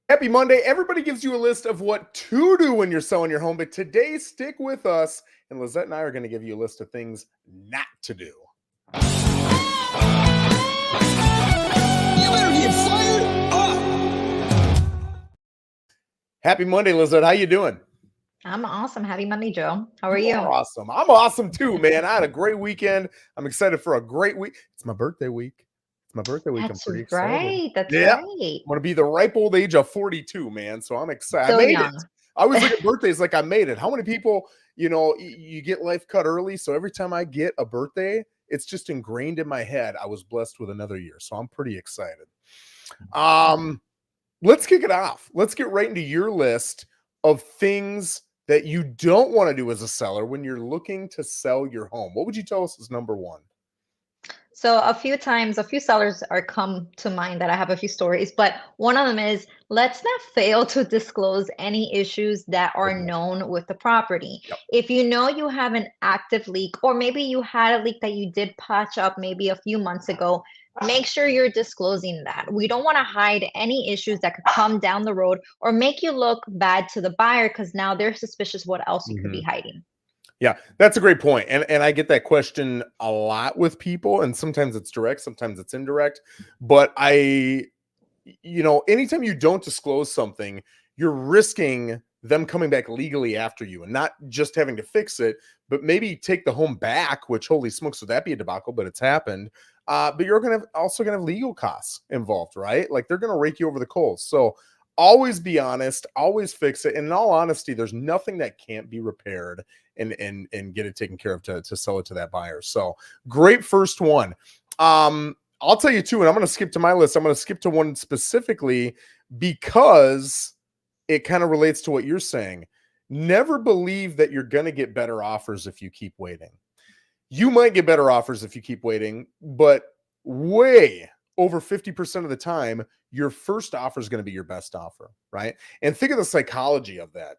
Happy Monday. Everybody gives you a list of what to do when you're selling your home, but today, stick with us, and Lissette and I are going to give you a list of things not to do. You better get fired up. Happy Monday, Lissette. How you doing? I'm awesome. Happy Monday, Joe. How are You you? are awesome. I'm awesome too, man. I had a great weekend. I'm excited for a great week. It's my birthday week. I'm That's pretty excited. right. That's Yeah. right. I'm going to be the ripe old age of 42, man. So I'm excited. So I made young. it. I always look at birthdays like I made it. How many people, you get life cut early. So every time I get a birthday, it's just ingrained in my head. I was blessed with another year. So I'm pretty excited. Let's kick it off. Let's get right into your list of things that you don't want to do as a seller when you're looking to sell your home. What would you tell us is number one? So a few sellers are come to mind that I have a few stories, but one of them is let's not fail to disclose any issues that are known with the property. Yep. If you know you have an active leak, or maybe you had a leak that you did patch up maybe a few months ago, make sure you're disclosing that. We don't want to hide any issues that could come down the road or make you look bad to the buyer because now they're suspicious what else you could be hiding. Yeah, that's a great point. And I get that question a lot with people, and sometimes it's direct, sometimes it's indirect. But anytime you don't disclose something, you're risking them coming back legally after you and not just having to fix it, but maybe take the home back, which holy smokes, would that be a debacle, but it's happened. But you're also gonna have legal costs involved, right? Like they're gonna rake you over the coals. So always be honest, always fix it. And in all honesty, there's nothing that can't be repaired and get it taken care of to sell it to that buyer. So great first one. I'll tell you too, and I'm going to skip to my list. I'm going to skip to one specifically because it kind of relates to what you're saying. Never believe that you're going to get better offers if you keep waiting. You might get better offers if you keep waiting, but way over 50% of the time, your first offer is going to be your best offer, right? And think of the psychology of that.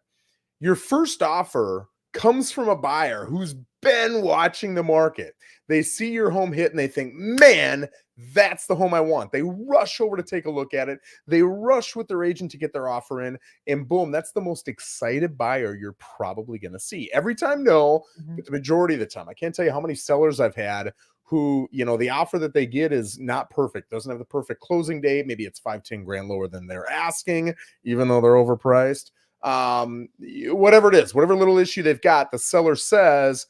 Your first offer comes from a buyer who's been watching the market. They see your home hit and they think, man, that's the home I want. They rush over to take a look at it. They rush with their agent to get their offer in, and boom, that's the most excited buyer you're probably going to see. Every time, no, but the majority of the time. I can't tell you how many sellers I've had who, the offer that they get is not perfect, doesn't have the perfect closing date. Maybe it's 5-10 grand lower than they're asking, even though they're overpriced. Whatever it is, whatever little issue they've got, the seller says,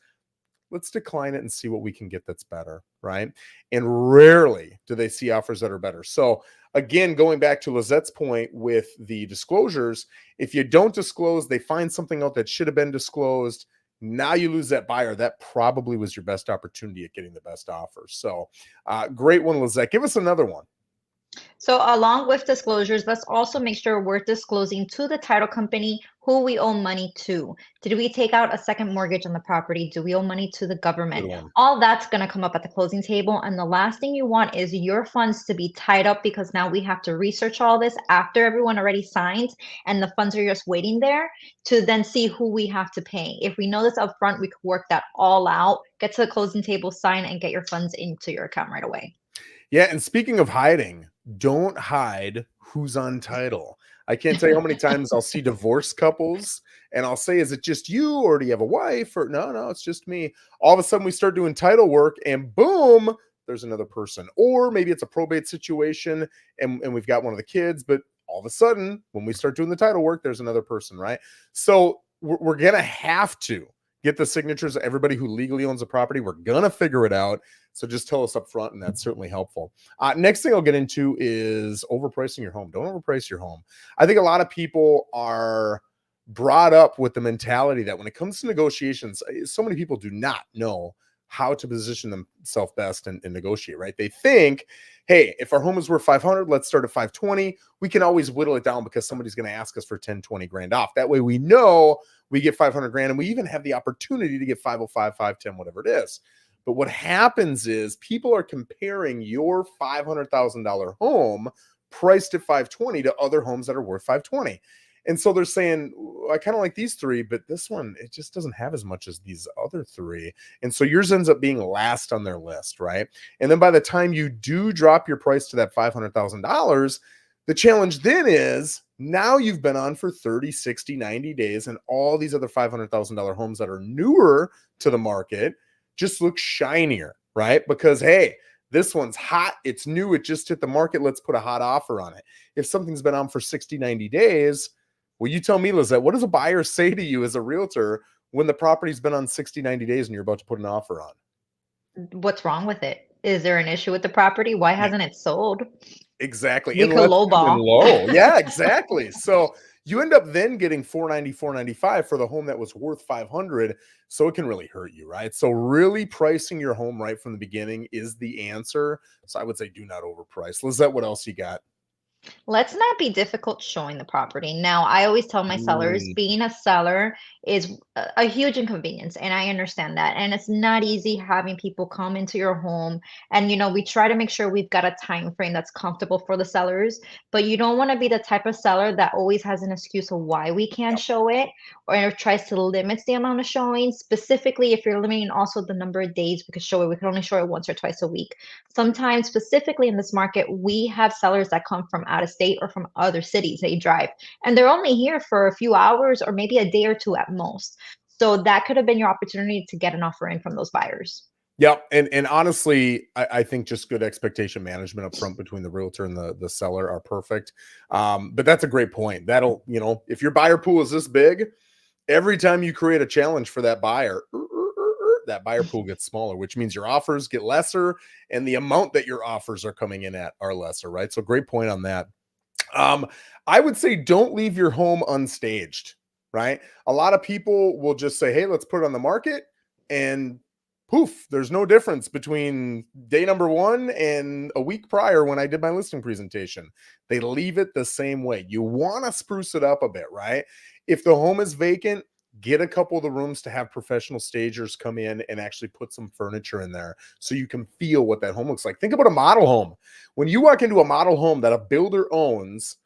let's decline it and see what we can get that's better, right? And rarely do they see offers that are better. So again, going back to Lisette's point with the disclosures, if you don't disclose, they find something out that should have been disclosed. Now you lose that buyer. That probably was your best opportunity at getting the best offer. So great one, Lissette. Give us another one. So along with disclosures, let's also make sure we're disclosing to the title company who we owe money to. Did we take out a second mortgage on the property? Do we owe money to the government? All that's going to come up at the closing table. And the last thing you want is your funds to be tied up because now we have to research all this after everyone already signed and the funds are just waiting there to then see who we have to pay. If we know this upfront, we could work that all out, get to the closing table, sign, and get your funds into your account right away. Yeah, and speaking of hiding, don't hide who's on title. I can't tell you how many times I'll see divorced couples and I'll say, is it just you or do you have a wife? Or no, it's just me. All of a sudden we start doing title work and boom, there's another person. Or maybe it's a probate situation and we've got one of the kids, but all of a sudden when we start doing the title work, there's another person, right? So we're going to have to get the signatures of everybody who legally owns a property. We're going to figure it out. So just tell us up front, and that's certainly helpful. Next thing I'll get into is overpricing your home. Don't overprice your home. I think a lot of people are brought up with the mentality that when it comes to negotiations, so many people do not know how to position themselves best and negotiate, right? They think, hey, if our home is worth 500, let's start at 520. We can always whittle it down because somebody's going to ask us for 10, 20 grand off. That way we know we get 500 grand and we even have the opportunity to get 505, 510, whatever it is. But what happens is people are comparing your $500,000 home priced at 520 to other homes that are worth 520. And so they're saying, I kind of like these three, but this one, it just doesn't have as much as these other three. And so yours ends up being last on their list, right? And then by the time you do drop your price to that $500,000, the challenge then is Now you've been on for 30, 60, 90 days, and all these other $500,000 homes that are newer to the market just look shinier, right? Because, hey, this one's hot, it's new, it just hit the market, let's put a hot offer on it. If something's been on for 60, 90 days, well, you tell me, Lissette, what does a buyer say to you as a realtor when the property's been on 60, 90 days and you're about to put an offer on? What's wrong with it? Is there an issue with the property? Why Yeah, hasn't it sold? exactly. We could Unless it's been lowball. low. Yeah, exactly. So you end up then getting 490, 495 for the home that was worth 500. So it can really hurt you, right? So really pricing your home right from the beginning is the answer. So I would say do not overprice. Lizette, what else you got? Let's not be difficult showing the property. Now, I always tell my sellers, Mm, being a seller is a huge inconvenience, and I understand that. And it's not easy having people come into your home. And we try to make sure we've got a time frame that's comfortable for the sellers, but you don't want to be the type of seller that always has an excuse of why we can't yep. show it, or tries to limit the amount of showing. Specifically, if you're limiting also the number of days we could show it, we could only show it once or twice a week. Sometimes, specifically in this market, we have sellers that come from out of state or from other cities. They drive and they're only here for a few hours or maybe a day or two at most. So that could have been your opportunity to get an offer in from those buyers. Yep. And honestly, I think just good expectation management up front between the realtor and the seller are perfect. But that's a great point. That'll, if your buyer pool is this big, every time you create a challenge for that buyer, that buyer pool gets smaller, which means your offers get lesser and the amount that your offers are coming in at are lesser, right? So great point on that. I would say don't leave your home unstaged, right? A lot of people will just say, hey, let's put it on the market, and poof, there's no difference between day number one and a week prior when I did my listing presentation. They leave it the same way. You want to spruce it up a bit, right? If the home is vacant, get a couple of the rooms to have professional stagers come in and actually put some furniture in there so you can feel what that home looks like. Think about a model home. When you walk into a model home that a builder owns,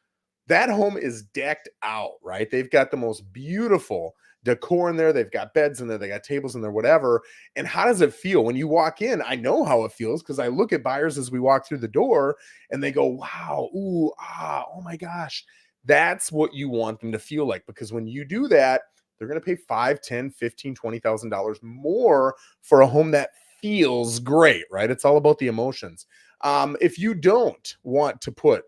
that home is decked out, right? They've got the most beautiful decor in there. They've got beds in there. They got tables in there, whatever. And how does it feel when you walk in? I know how it feels because I look at buyers as we walk through the door and they go, wow, ooh, ah, oh my gosh. That's what you want them to feel like, because when you do that, they're going to pay $5, $10, $15, $20,000 more for a home that feels great, right? It's all about the emotions. If you don't want to put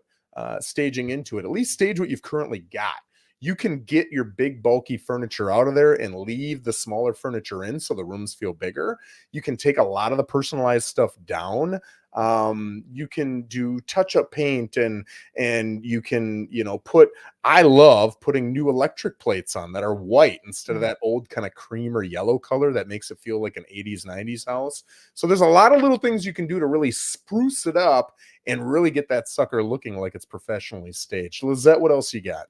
staging into it, at least stage what you've currently got. You can get your big bulky furniture out of there and leave the smaller furniture in so the rooms feel bigger. You can take a lot of the personalized stuff down. You can do touch-up paint and you can, I love putting new electric plates on that are white instead of that old kind of cream or yellow color that makes it feel like an 80s, 90s house. So there's a lot of little things you can do to really spruce it up and really get that sucker looking like it's professionally staged. Lizette, what else you got?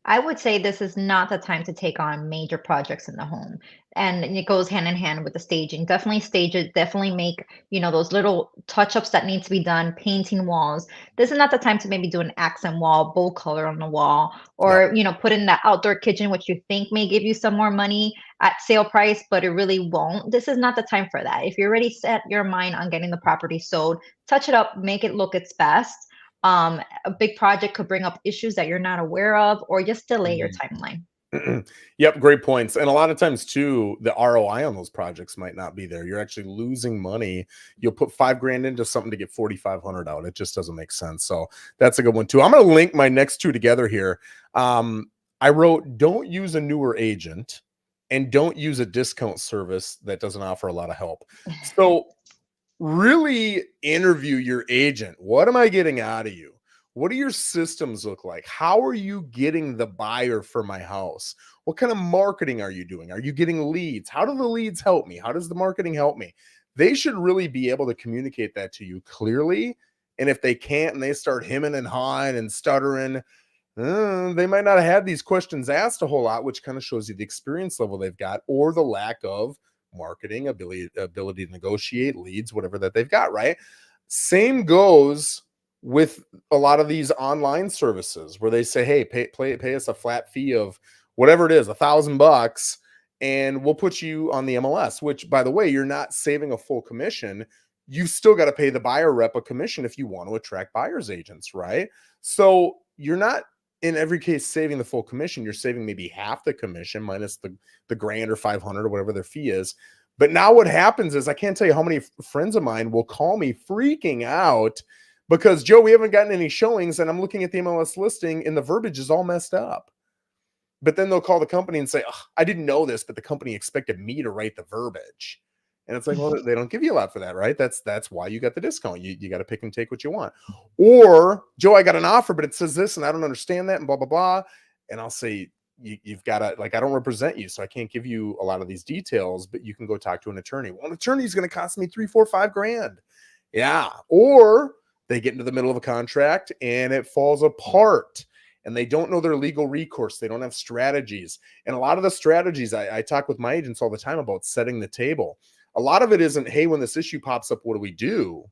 I would say this is not the time to take on major projects in the home. And it goes hand in hand with the staging. Definitely stage it, definitely make, those little touch-ups that need to be done, painting walls. This is not the time to maybe do an accent wall, bold color on the wall, Yep. or, put in that outdoor kitchen, which you think may give you some more money at sale price, but it really won't. This is not the time for that. If you're already set your mind on getting the property sold, touch it up, make it look its best. A big project could bring up issues that you're not aware of, or just delay your timeline. Yep, great points. And a lot of times too, the ROI on those projects might not be there. You're actually losing money. You'll put $5,000 into something to get 4,500 out. It just doesn't make sense. So that's a good one too. I'm going to link my next two together here. I wrote, don't use a newer agent and don't use a discount service that doesn't offer a lot of help. So really interview your agent. What am I getting out of you? What do your systems look like? How are you getting the buyer for my house? What kind of marketing are you doing? Are you getting leads? How do the leads help me? How does the marketing help me? They should really be able to communicate that to you clearly. And if they can't and they start hemming and hawing and stuttering, they might not have had these questions asked a whole lot, which kind of shows you the experience level they've got or the lack of marketing ability to negotiate leads, whatever that they've got, right? Same goes with a lot of these online services where they say, hey, pay us a flat fee of whatever it is, $1,000, and we'll put you on the MLS, which, by the way, you're not saving a full commission. You've still got to pay the buyer rep a commission if you want to attract buyer's agents, right? So you're not in every case saving the full commission. You're saving maybe half the commission minus the grand or 500 or whatever their fee is. But now what happens is, I can't tell you how many friends of mine will call me freaking out because, Joe, we haven't gotten any showings, and I'm looking at the MLS listing and the verbiage is all messed up. But then they'll call the company and say, oh, I didn't know this, but the company expected me to write the verbiage. And it's like, well, they don't give you a lot for that, right? That's why you got the discount. You got to pick and take what you want. Or, Joe, I got an offer, but it says this, and I don't understand that, and blah, blah, blah. And I'll say, you've got to, like, I don't represent you, so I can't give you a lot of these details, but you can go talk to an attorney. Well, an attorney is going to cost me $3, $4, $5,000. Yeah. Or they get into the middle of a contract and it falls apart, and they don't know their legal recourse. They don't have strategies. And a lot of the strategies, I talk with my agents all the time about setting the table. A lot of it isn't, hey, when this issue pops up, what do we do?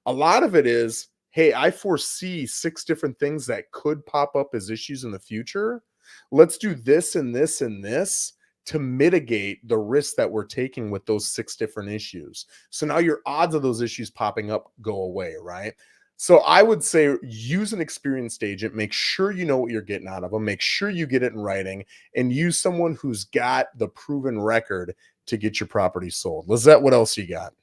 A lot of it is, hey, I foresee 6 different things that could pop up as issues in the future. Let's do this and this and this to mitigate the risk that we're taking with those 6 different issues. So now your odds of those issues popping up go away, right? So I would say use an experienced agent. Make sure you know what you're getting out of them. Make sure you get it in writing, and use someone who's got the proven record to get your property sold. Lissette, what else you got?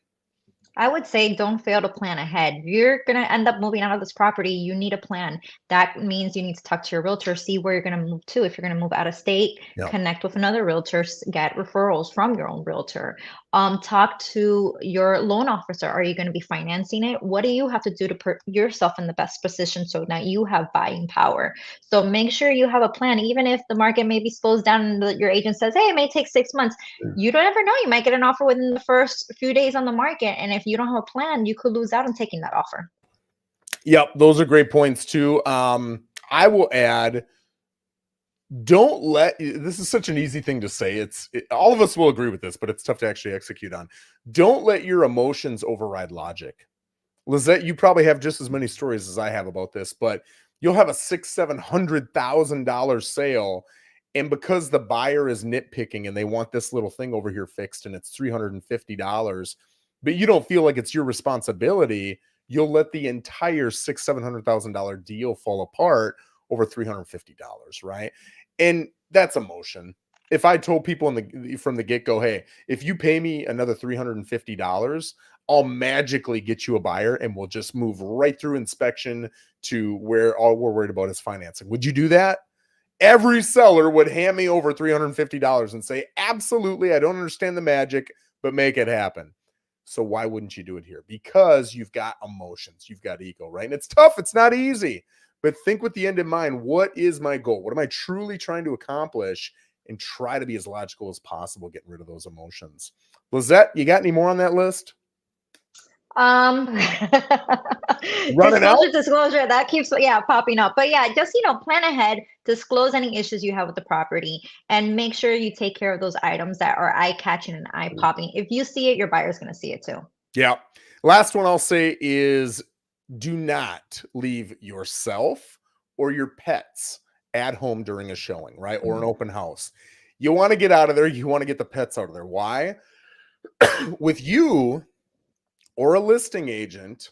I would say don't fail to plan ahead. You're going to end up moving out of this property. You need a plan. That means you need to talk to your realtor, see where you're going to move to. If you're going to move out of state, connect with another realtor, get referrals from your own realtor. Talk to your loan officer. Are you going to be financing it? What do you have to do to put yourself in the best position so that you have buying power? So make sure you have a plan. Even if the market maybe slows down and your agent says, hey, it may take 6 months. You don't ever know. You might get an offer within the first few days on the market. And if you don't have a plan, you could lose out on taking that offer. Yep, those are great points too. I will add, don't let, this is such an easy thing to say. All of us will agree with this, but it's tough to actually execute on. Don't let your emotions override logic. Lissette, you probably have just as many stories as I have about this, but you'll have a $600,000-$700,000 sale, and because the buyer is nitpicking and they want this little thing over here fixed and it's $350, but you don't feel like it's your responsibility, you'll let the entire $600,000-$700,000 deal fall apart over $350, right? And that's emotion. If I told people from the get-go, hey, if you pay me another $350, I'll magically get you a buyer and we'll just move right through inspection to where all we're worried about is financing. Would you do that? Every seller would hand me over $350 and say, absolutely, I don't understand the magic, but make it happen. So why wouldn't you do it here? Because you've got emotions, you've got ego, right? And it's tough, it's not easy, but think with the end in mind. What is my goal? What am I truly trying to accomplish? And try to be as logical as possible, getting rid of those emotions. Lissette, you got any more on that list? Disclosure that keeps popping up, but just plan ahead, disclose any issues you have with the property, and make sure you take care of those items that are eye-catching and eye-popping. If you see it, your buyer's going to see it too. Yeah. Last one I'll say is, do not leave yourself or your pets at home during a showing, right? Or an open house. You want to get out of there. You want to get the pets out of there. Why? With you or a listing agent,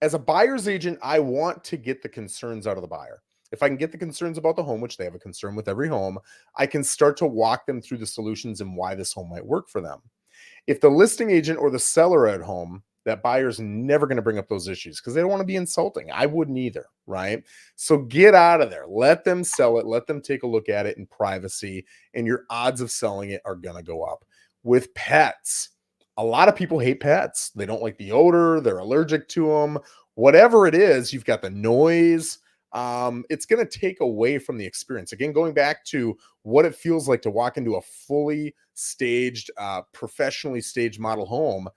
as a buyer's agent, I want to get the concerns out of the buyer. If I can get the concerns about the home, which they have a concern with every home, I can start to walk them through the solutions and why this home might work for them. If the listing agent or the seller at home, that buyer's never going to bring up those issues because they don't want to be insulting. I wouldn't either, right? So get out of there. Let them sell it. Let them take a look at it in privacy, and your odds of selling it are going to go up. With pets, a lot of people hate pets. They don't like the odor. They're allergic to them. Whatever it is, you've got the noise. It's going to take away from the experience. Again, going back to what it feels like to walk into a fully staged, professionally staged model home.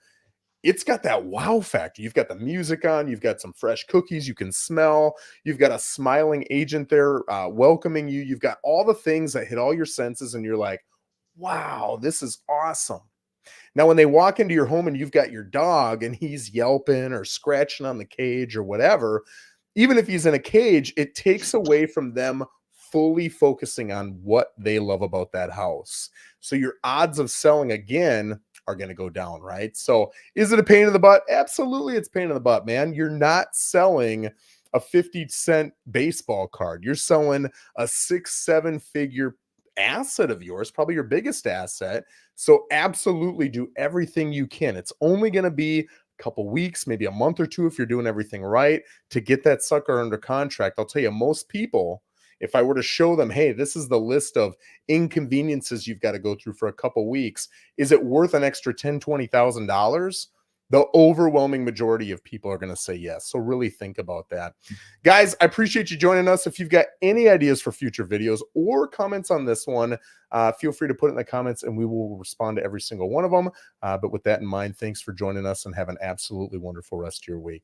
It's got that wow factor. You've got the music on, you've got some fresh cookies you can smell, you've got a smiling agent there welcoming you, you've got all the things that hit all your senses, and you're like, wow, this is awesome. Now, when they walk into your home and you've got your dog and he's yelping or scratching on the cage or whatever, even if he's in a cage, it takes away from them fully focusing on what they love about that house. So your odds of selling again are going to go down, right? So is it a pain in the butt? Absolutely, it's a pain in the butt, man. You're not selling a 50-cent baseball card. You're selling a 6-7 figure asset of yours, probably your biggest asset. So absolutely do everything you can. It's only going to be a couple weeks, maybe a month or two if you're doing everything right to get that sucker under contract. I'll tell you, most people, if I were to show them, hey, this is the list of inconveniences you've got to go through for a couple weeks, is it worth an extra $10,000, $20,000? The overwhelming majority of people are going to say yes. So really think about that. Guys, I appreciate you joining us. If you've got any ideas for future videos or comments on this one, feel free to put it in the comments and we will respond to every single one of them. But with that in mind, thanks for joining us and have an absolutely wonderful rest of your week.